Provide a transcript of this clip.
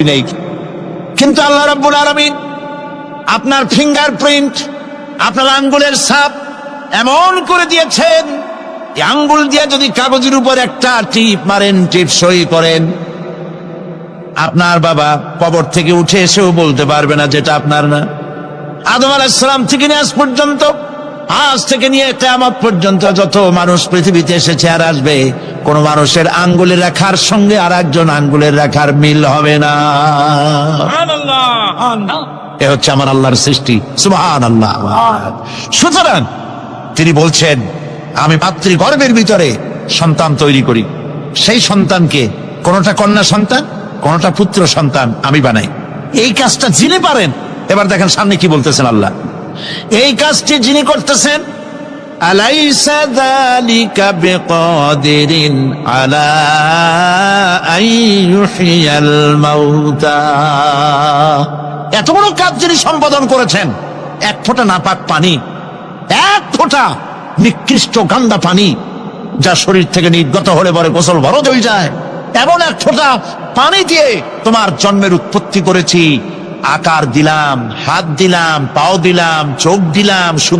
নেই। কিন্তু আল্লাহ রাব্বুল আলামিন আপনার ফিঙ্গারপ্রিন্ট, আপনার আঙ্গুলের ছাপ এমন করে দিয়েছেন, এই আঙ্গুল দিয়ে যদি কাগজের উপর একটা টিপ মারেন, টিপ সই করেন, আপনার বাবা কবর থেকে উঠে এসেও বলতে পারবে না যেটা আপনার না। আদম আলাইহিস সালাম থেকে নিয়ে আজ পর্যন্ত, আজ থেকে নিয়ে কিয়ামত পর্যন্ত যত মানুষ পৃথিবীতে এসেছে আর আসবে, কোন মানুষের আঙ্গুলের রেখার সঙ্গে আর একজন আঙ্গুলের রেখার মিল হবে না। এ হচ্ছে আমার আল্লাহর সৃষ্টি। সুবহানাল্লাহ। সুতরাং তিনি বলছেন, আমি মাতৃগর্ভের ভিতরে সন্তান তৈরি করি, সেই সন্তানকে কোনটা কন্যা সন্তান, কোনটা পুত্র সন্তান আমি বানাই। এই কাজটা যিনি পারেন, এবার দেখেন সামনে কি বলতেছেন আল্লাহ, এই কাজটি যিনি করতেছেন, আলাইসা যালিকা বিকাদিরিন আলা আইয়ুহিয়াল মাউতা। এত বড় কাজ যিনি সম্পাদন করেছেন, এক ফোঁটা নাপাক পানি, এক ফোঁটা নিকৃষ্ট গান্দা পানি যা শরীর থেকে নির্গত হলে পরে গোসল ফরজ হয়ে যায়, এমন এক ফোঁটা পানি দিয়ে তোমার জন্মের উৎপত্তি করেছি, আকার দিলাম, হাত দিলাম, পাও দিলাম, চোখ দিলাম,